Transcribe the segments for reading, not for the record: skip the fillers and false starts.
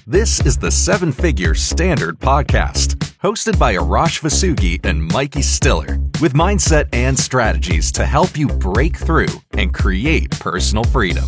This is the Seven Figure Standard Podcast, hosted by Arash Vasugi and Mikey Stiller, with mindset and strategies to help you break through and create personal freedom.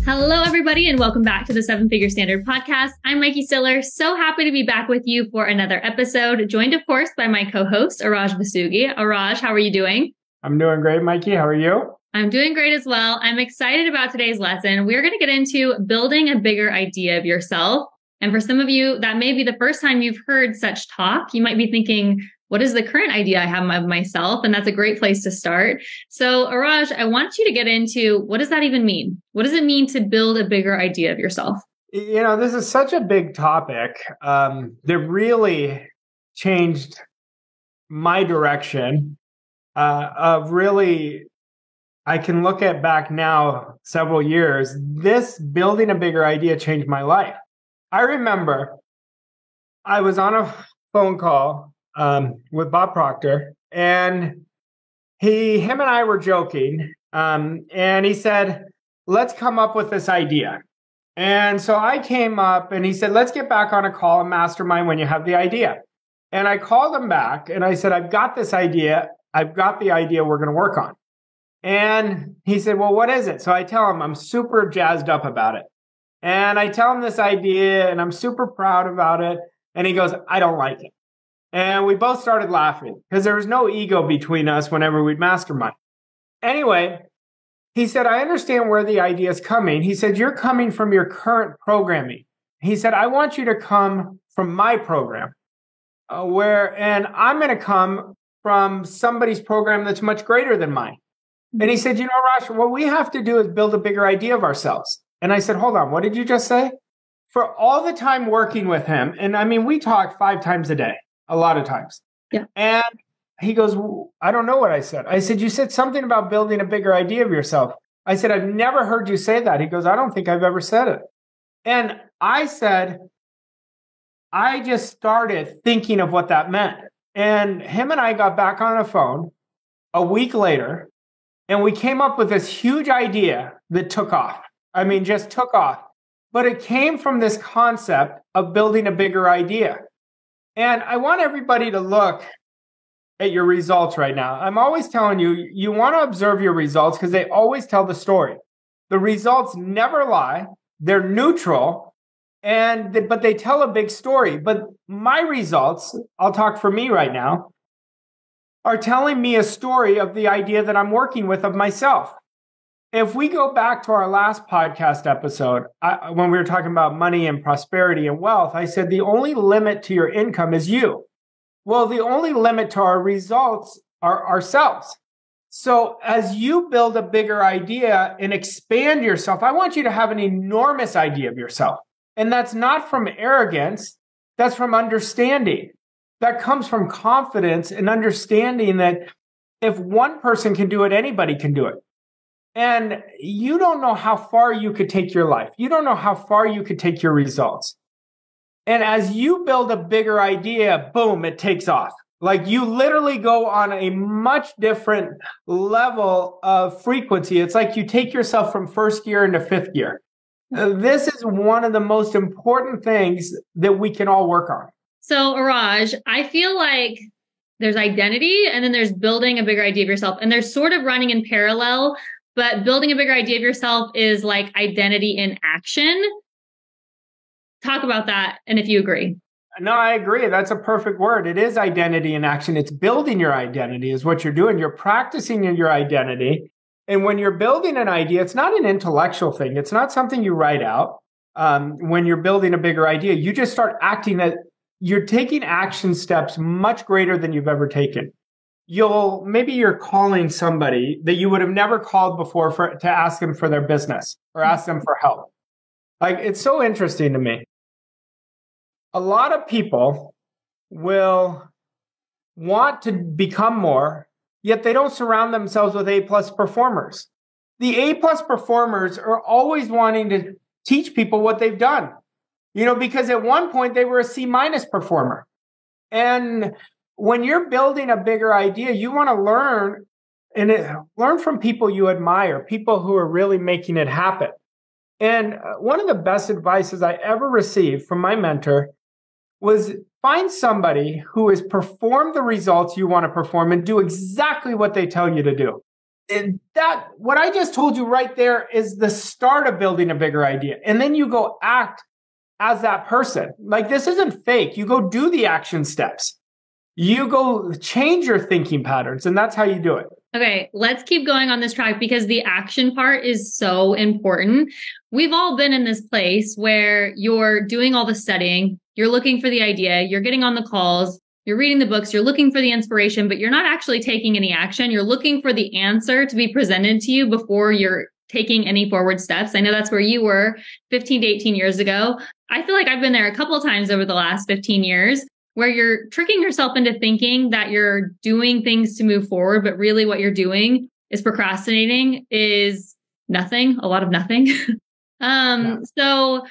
Hello, everybody, and welcome back to the Seven Figure Standard Podcast. I'm Mikey Stiller. So happy to be back with you for another episode, joined, of course, by my co-host, Arash Vasugi. Arash, how are you doing? I'm doing great, Mikey. How are you? I'm doing great as well. I'm excited about today's lesson. We're going to get into building a bigger idea of yourself. And for some of you, that may be the first time you've heard such talk. You might be thinking, what is the current idea I have of myself? And that's a great place to start. So Arash, I want you to get into, what does that even mean? What does it mean to build a bigger idea of yourself? You know, this is such a big topic that really changed my direction of really, I can look at back now several years. This building a bigger idea changed my life. I remember I was on a phone call with Bob Proctor, and him and I were joking, and he said, let's come up with this idea. And so I came up and he said, let's get back on a call and mastermind when you have the idea. And I called him back and I said, I've got this idea. I've got the idea we're going to work on. And he said, well, what is it? So I tell him I'm super jazzed up about it. And I tell him this idea and I'm super proud about it. And he goes, I don't like it. And we both started laughing because there was no ego between us whenever we'd mastermind. Anyway, he said, I understand where the idea is coming. He said, you're coming from your current programming. He said, I want you to come from my program and I'm going to come from somebody's program that's much greater than mine. And he said, you know, Arash, what we have to do is build a bigger idea of ourselves. And I said, hold on, what did you just say? For all the time working with him, and I mean, we talk 5 times a day, a lot of times. Yeah. And he goes, I don't know what I said. I said, you said something about building a bigger idea of yourself. I said, I've never heard you say that. He goes, I don't think I've ever said it. And I said, I just started thinking of what that meant. And him and I got back on the phone a week later, and we came up with this huge idea that took off. I mean, just took off. But it came from this concept of building a bigger idea. And I want everybody to look at your results right now. I'm always telling you, you want to observe your results because they always tell the story. The results never lie. They're neutral, but they tell a big story. But my results, I'll talk for me right now, are telling me a story of the idea that I'm working with of myself. If we go back to our last podcast episode, when we were talking about money and prosperity and wealth, I said the only limit to your income is you. Well, the only limit to our results are ourselves. So as you build a bigger idea and expand yourself, I want you to have an enormous idea of yourself. And that's not from arrogance, that's from understanding. That comes from confidence and understanding that if one person can do it, anybody can do it. And you don't know how far you could take your life. You don't know how far you could take your results. And as you build a bigger idea, boom, it takes off. Like you literally go on a much different level of frequency. It's like you take yourself from first gear into fifth gear. This is one of the most important things that we can all work on. So Arash, I feel like there's identity and then there's building a bigger idea of yourself. And they're sort of running in parallel, but building a bigger idea of yourself is like identity in action. Talk about that. And if you agree. No, I agree. That's a perfect word. It is identity in action. It's building your identity is what you're doing. You're practicing your identity. And when you're building an idea, it's not an intellectual thing. It's not something you write out. When you're building a bigger idea, you just start acting that you're taking action steps much greater than you've ever taken. Maybe you're calling somebody that you would have never called before to ask them for their business or ask them for help. Like, it's so interesting to me. A lot of people will want to become more, yet they don't surround themselves with A-plus performers. The A-plus performers are always wanting to teach people what they've done. Because at one point they were a C-minus performer. And when you're building a bigger idea, you want to learn from people you admire, people who are really making it happen. And one of the best advices I ever received from my mentor was find somebody who has performed the results you want to perform and do exactly what they tell you to do. And that, what I just told you right there is the start of building a bigger idea. And then you go act as that person. Like, this isn't fake. You go do the action steps. You go change your thinking patterns, and that's how you do it. Okay, let's keep going on this track because the action part is so important. We've all been in this place where you're doing all the studying, you're looking for the idea, you're getting on the calls, you're reading the books, you're looking for the inspiration, but you're not actually taking any action. You're looking for the answer to be presented to you before you're taking any forward steps. I know that's where you were 15 to 18 years ago. I feel like I've been there a couple of times over the last 15 years. Where you're tricking yourself into thinking that you're doing things to move forward, but really what you're doing is procrastinating, is nothing, a lot of nothing. So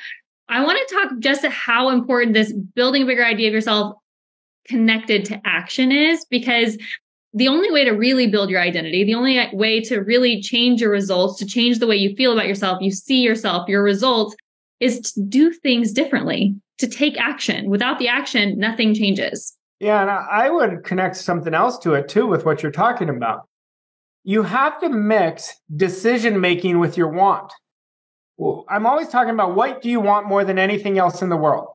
I want to talk just how important this building a bigger idea of yourself connected to action is, because the only way to really build your identity, the only way to really change your results, to change the way you feel about yourself, you see yourself, your results, is to do things differently. To take action. Without the action, nothing changes. Yeah, and I would connect something else to it too with what you're talking about. You have to mix decision making with your want. Well, I'm always talking about what do you want more than anything else in the world?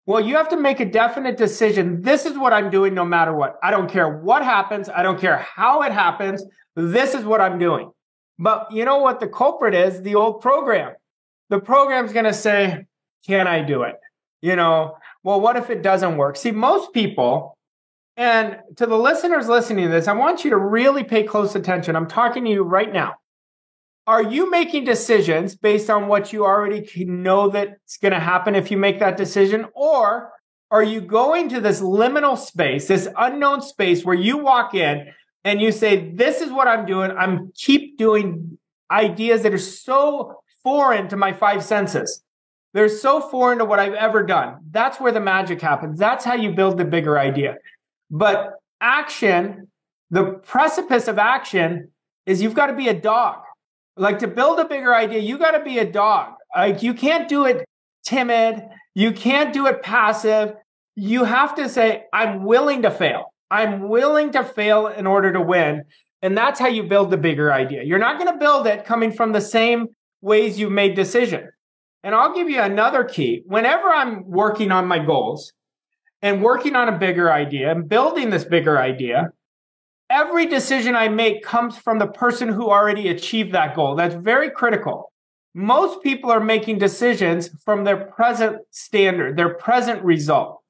Well, you have to make a definite decision. This is what I'm doing no matter what. I don't care what happens. I don't care how it happens. This is what I'm doing. But you know what the culprit is? The old program. The program's going to say, can I do it? Well, what if it doesn't work? See, most people, and to the listeners listening to this, I want you to really pay close attention. I'm talking to you right now. Are you making decisions based on what you already know that's going to happen if you make that decision? Or are you going to this liminal space, this unknown space where you walk in and you say, this is what I'm doing. I'm keep doing ideas that are so foreign to my five senses. They're so foreign to what I've ever done. That's where the magic happens. That's how you build the bigger idea. But action, the precipice of action is you've got to be a dog. Like, to build a bigger idea, you got to be a dog. Like, you can't do it timid. You can't do it passive. You have to say, I'm willing to fail. I'm willing to fail in order to win. And that's how you build the bigger idea. You're not going to build it coming from the same ways you made decision. And I'll give you another key. Whenever I'm working on my goals and working on a bigger idea and building this bigger idea, every decision I make comes from the person who already achieved that goal. That's very critical. Most people are making decisions from their present standard, their present result.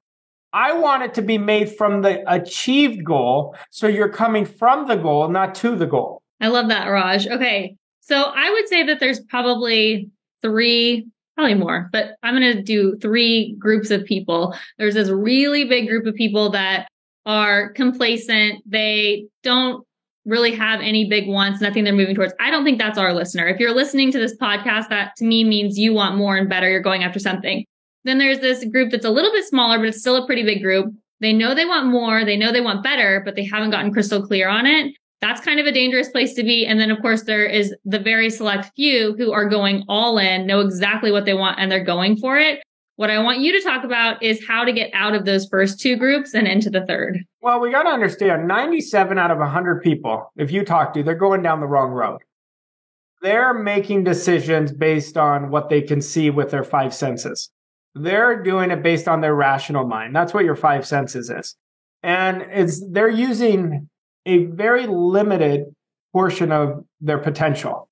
I want it to be made from the achieved goal. So you're coming from the goal, not to the goal. I love that, Raj. Okay. So I would say that there's probably probably more, but I'm going to do three groups of people. There's this really big group of people that are complacent. They don't really have any big wants, nothing they're moving towards. I don't think that's our listener. If you're listening to this podcast, that to me means you want more and better. You're going after something. Then there's this group that's a little bit smaller, but it's still a pretty big group. They know they want more. They know they want better, but they haven't gotten crystal clear on it. That's kind of a dangerous place to be. And then, of course, there is the very select few who are going all in, know exactly what they want, and they're going for it. What I want you to talk about is how to get out of those first two groups and into the third. Well, we got to understand 97 out of 100 people, if you talk to, they're going down the wrong road. They're making decisions based on what they can see with their five senses. They're doing it based on their rational mind. That's what your five senses is. And they're using a very limited portion of their potential.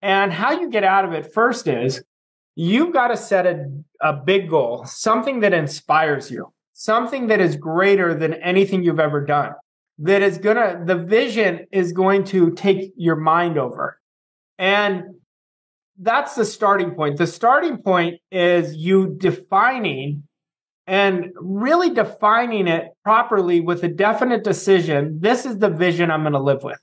And how you get out of it first is you've got to set a big goal, something that inspires you, something that is greater than anything you've ever done, the vision is going to take your mind over. And that's the starting point. The starting point is you defining and really defining it properly with a definite decision. This is the vision I'm going to live with.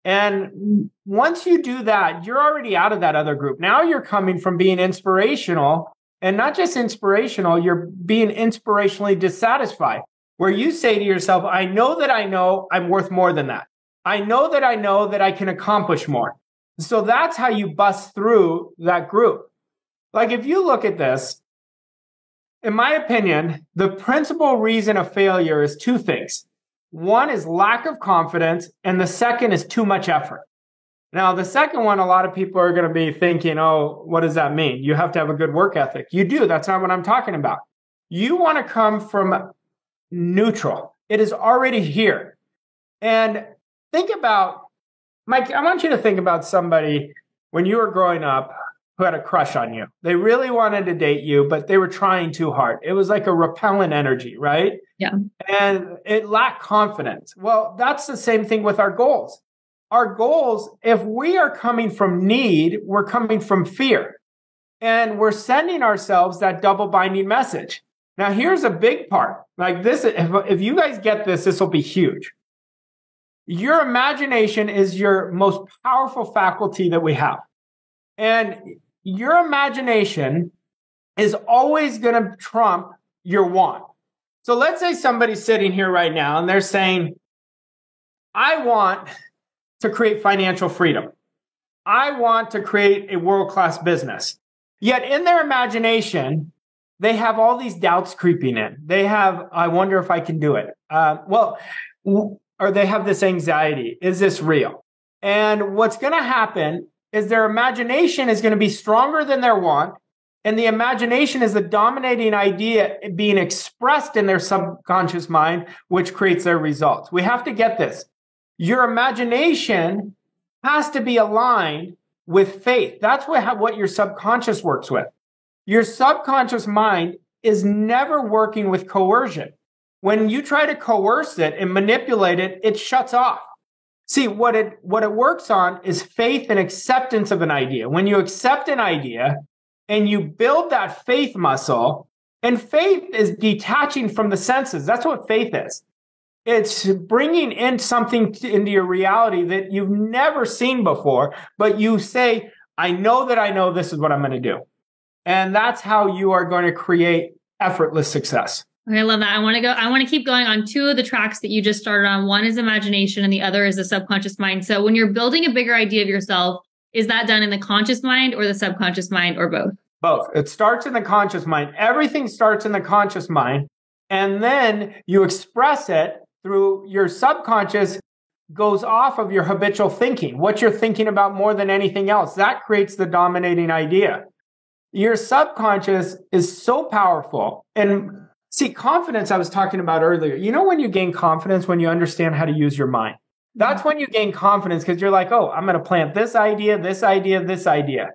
And once you do that, you're already out of that other group. Now you're coming from being inspirational, and not just inspirational, you're being inspirationally dissatisfied, where you say to yourself, I know I'm worth more than that. I know that I can accomplish more. So that's how you bust through that group. Like if you look at this, in my opinion, the principal reason of failure is two things. One is lack of confidence, and the second is too much effort. Now, the second one, a lot of people are going to be thinking, oh, what does that mean? You have to have a good work ethic. You do. That's not what I'm talking about. You want to come from neutral. It is already here. And think about, Mike, I want you to think about somebody when you were growing up who had a crush on you. They really wanted to date you, but they were trying too hard. It was like a repellent energy, right? Yeah. And it lacked confidence. Well, that's the same thing with our goals. Our goals, if we are coming from need, we're coming from fear. And we're sending ourselves that double binding message. Now, here's a big part. Like this, if you guys get this, this will be huge. Your imagination is your most powerful faculty that we have. And your imagination is always going to trump your want. So let's say somebody's sitting here right now and they're saying, I want to create financial freedom. I want to create a world-class business. Yet in their imagination, they have all these doubts creeping in. They have, I wonder if I can do it. Or they have this anxiety. Is this real? And what's going to happen is their imagination is going to be stronger than their want. And the imagination is the dominating idea being expressed in their subconscious mind, which creates their results. We have to get this. Your imagination has to be aligned with faith. That's what your subconscious works with. Your subconscious mind is never working with coercion. When you try to coerce it and manipulate it, it shuts off. See, what it works on is faith and acceptance of an idea. When you accept an idea and you build that faith muscle, and faith is detaching from the senses. That's what faith is. It's bringing in something into your reality that you've never seen before, but you say, I know that I know this is what I'm going to do. And that's how you are going to create effortless success. Okay, I love that. I want to keep going on two of the tracks that you just started on. One is imagination and the other is the subconscious mind. So when you're building a bigger idea of yourself, is that done in the conscious mind or the subconscious mind or both? Both. It starts in the conscious mind. Everything starts in the conscious mind. And then you express it through your subconscious goes off of your habitual thinking. What you're thinking about more than anything else. That creates the dominating idea. Your subconscious is so powerful. And see, confidence I was talking about earlier. You know when you gain confidence, when you understand how to use your mind. That's when you gain confidence because you're like, oh, I'm going to plant this idea, this idea, this idea.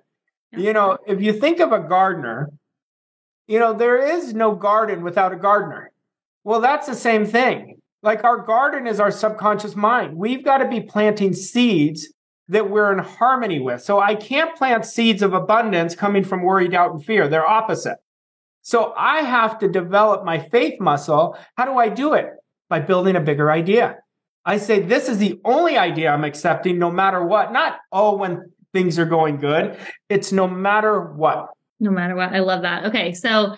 You know, if you think of a gardener, you know, there is no garden without a gardener. Well, that's the same thing. Like our garden is our subconscious mind. We've got to be planting seeds that we're in harmony with. So I can't plant seeds of abundance coming from worry, doubt, and fear. They're opposite. So I have to develop my faith muscle. How do I do it? By building a bigger idea. I say, this is the only idea I'm accepting no matter what. Not, oh, when things are going good. It's no matter what. No matter what. I love that. Okay. So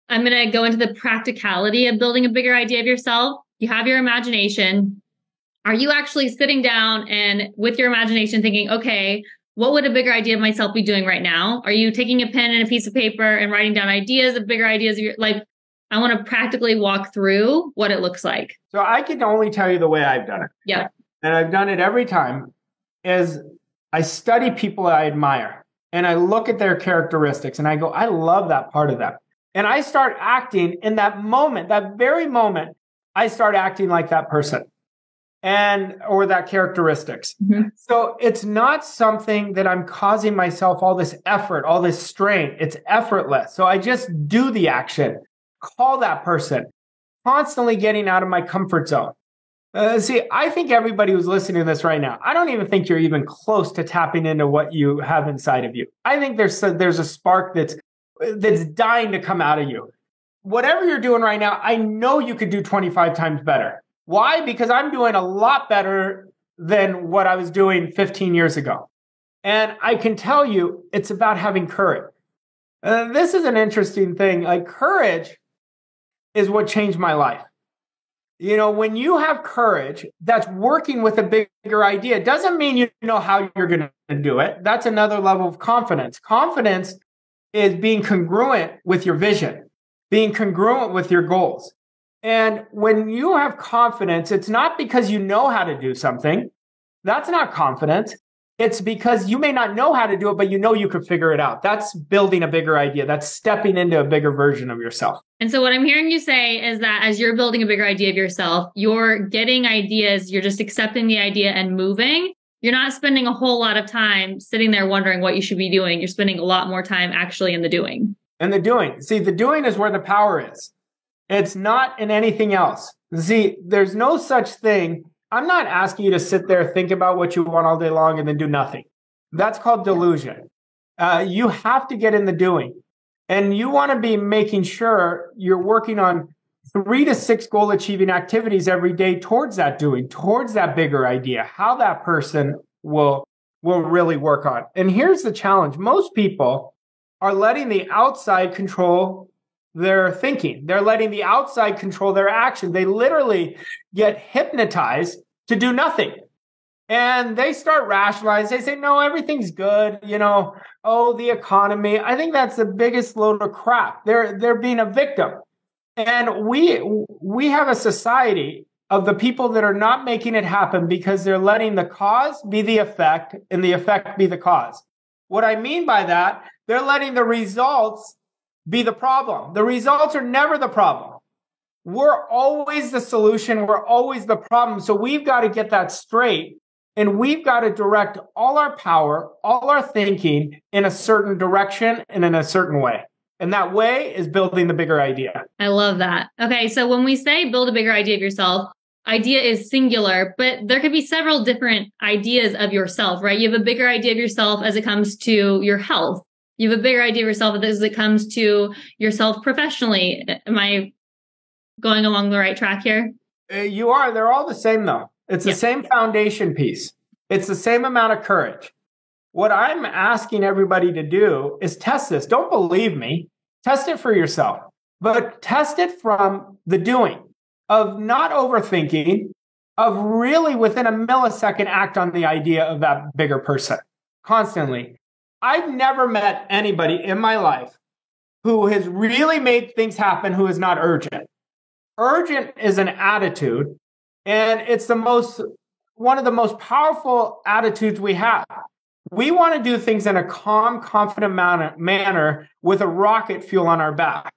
I'm going to go into the practicality of building a bigger idea of yourself. You have your imagination. Are you actually sitting down and with your imagination thinking, okay, what would a bigger idea of myself be doing right now? Are you taking a pen and a piece of paper and writing down ideas of bigger ideas? I want to practically walk through what it looks like. So I can only tell you the way I've done it. Yeah. And I've done it every time is I study people I admire and I look at their characteristics and I go, I love that part of them. And I start acting in that moment, that very moment, I start acting like that person. Or that characteristics. Mm-hmm. So it's not something that I'm causing myself all this effort, all this strain. It's effortless. So I just do the action, call that person, constantly getting out of my comfort zone. See, I think everybody who's listening to this right now, I don't even think you're even close to tapping into what you have inside of you. I think there's a spark that's dying to come out of you. Whatever you're doing right now, I know you could do 25 times better. Why? Because I'm doing a lot better than what I was doing 15 years ago. And I can tell you, it's about having courage. This is an interesting thing. Like courage is what changed my life. You know, when you have courage, that's working with a bigger idea. It doesn't mean you know how you're going to do it. That's another level of confidence. Confidence is being congruent with your vision, being congruent with your goals. And when you have confidence, it's not because you know how to do something. That's not confidence. It's because you may not know how to do it, but you know you could figure it out. That's building a bigger idea. That's stepping into a bigger version of yourself. And so what I'm hearing you say is that as you're building a bigger idea of yourself, you're getting ideas, you're just accepting the idea and moving. You're not spending a whole lot of time sitting there wondering what you should be doing. You're spending a lot more time actually in the doing. In the doing. See, the doing is where the power is. It's not in anything else. See, there's no such thing. I'm not asking you to sit there, think about what you want all day long and then do nothing. That's called delusion. You have to get in the doing. And you want to be making sure you're working on 3 to 6 goal achieving activities every day towards that doing, towards that bigger idea, how that person will really work on. And here's the challenge. Most people are letting the outside control their thinking. They're letting the outside control their action. They literally get hypnotized to do nothing. And they start rationalizing. They say, no, everything's good. The economy. I think that's the biggest load of crap. They're being a victim. And we have a society of the people that are not making it happen because they're letting the cause be the effect and the effect be the cause. What I mean by that, they're letting the results be the problem. The results are never the problem. We're always the solution. We're always the problem. So we've got to get that straight. And we've got to direct all our power, all our thinking in a certain direction and in a certain way. And that way is building the bigger idea. I love that. Okay, so when we say build a bigger idea of yourself, idea is singular, but there could be several different ideas of yourself, right? You have a bigger idea of yourself as it comes to your health. You have a bigger idea of yourself as it comes to yourself professionally. Am I going along the right track here? You are. They're all the same, though. It's the same foundation piece. It's the same amount of courage. What I'm asking everybody to do is test this. Don't believe me. Test it for yourself. But test it from the doing of not overthinking, of really within a millisecond act on the idea of that bigger person constantly. I've never met anybody in my life who has really made things happen who is not urgent. Urgent is an attitude, and it's one of the most powerful attitudes we have. We want to do things in a calm, confident manner with a rocket fuel on our back,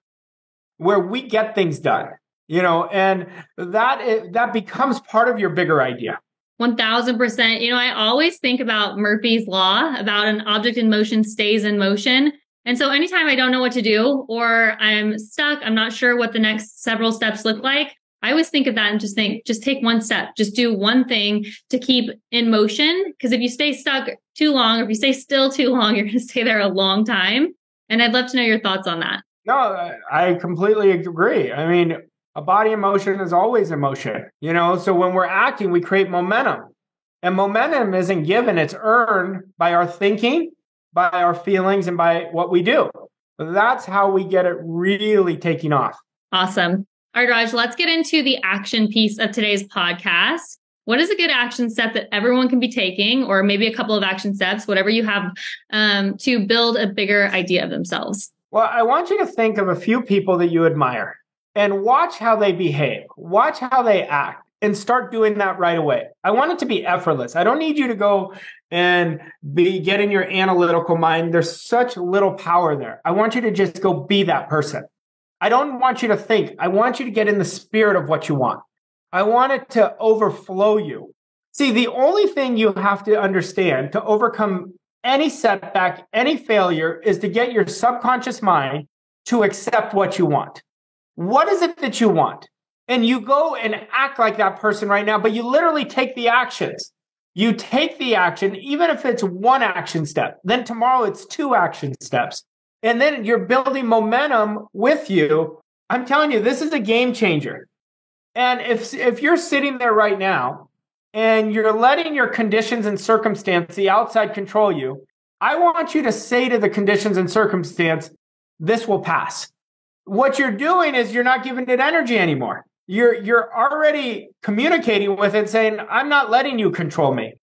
where we get things done, and that becomes part of your bigger idea. 1000%. I always think about Murphy's Law, about an object in motion stays in motion. And so anytime I don't know what to do or I'm stuck, I'm not sure what the next several steps look like, I always think of that and just take one step, just do one thing to keep in motion. Because if you stay stuck too long, or if you stay still too long, you're going to stay there a long time. And I'd love to know your thoughts on that. No, I completely agree. I mean, a body in motion is always in motion, so when we're acting, we create momentum. And momentum isn't given, it's earned by our thinking, by our feelings, and by what we do. That's how we get it really taking off. Awesome. All right, Raj, let's get into the action piece of today's podcast. What is a good action step that everyone can be taking, or maybe a couple of action steps, whatever you have, to build a bigger idea of themselves? Well, I want you to think of a few people that you admire and watch how they behave, watch how they act, and start doing that right away. I want it to be effortless. I don't need you to go and get in your analytical mind. There's such little power there. I want you to just go be that person. I don't want you to think. I want you to get in the spirit of what you want. I want it to overflow you. See, the only thing you have to understand to overcome any setback, any failure, is to get your subconscious mind to accept what you want. What is it that you want? And you go and act like that person right now, but you literally take the actions. You take the action, even if it's one action step. Then tomorrow it's 2 action steps. And then you're building momentum with you. I'm telling you, this is a game changer. And if you're sitting there right now and you're letting your conditions and circumstance, the outside, control you, I want you to say to the conditions and circumstance, this will pass. What you're doing is you're not giving it energy anymore. You're already communicating with it, saying, I'm not letting you control me.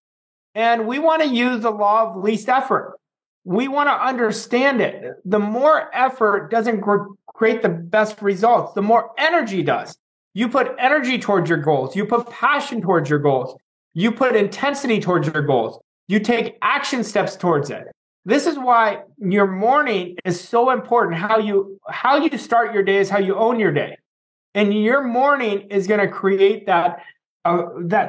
And we want to use the law of least effort. we want to understand it. The more effort doesn't create the best results. The more energy does. You put energy towards your goals. You put passion towards your goals. You put intensity towards your goals. You take action steps towards it. This is why your morning is so important. How you start your day is how you own your day. And your morning is going to create that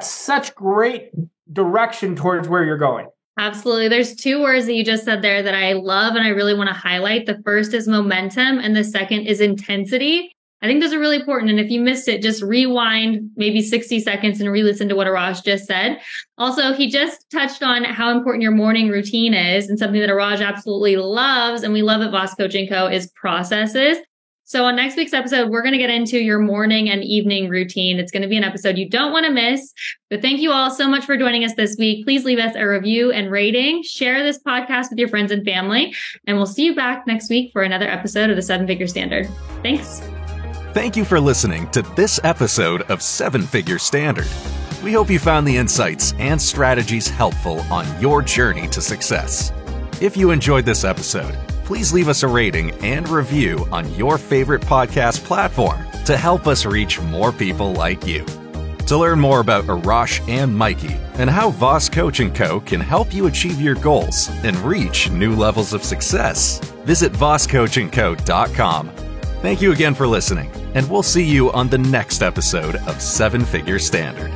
such great direction towards where you're going. Absolutely. There's two words that you just said there that I love and I really want to highlight. The first is momentum and the second is intensity. I think those are really important. And if you missed it, just rewind maybe 60 seconds and re-listen to what Arash just said. Also, he just touched on how important your morning routine is, and something that Arash absolutely loves, and we love at Voss Coaching Co., is processes. So on next week's episode, we're going to get into your morning and evening routine. It's going to be an episode you don't want to miss. But thank you all so much for joining us this week. Please leave us a review and rating. Share this podcast with your friends and family. And we'll see you back next week for another episode of the 7-Figure Standard. Thanks. Thank you for listening to this episode of 7-Figure Standard. We hope you found the insights and strategies helpful on your journey to success. If you enjoyed this episode, please leave us a rating and review on your favorite podcast platform to help us reach more people like you. To learn more about Arash and Mikey and how Voss Coaching Co. can help you achieve your goals and reach new levels of success, visit VossCoachingCo.com. Thank you again for listening, and we'll see you on the next episode of 7-Figure Standard.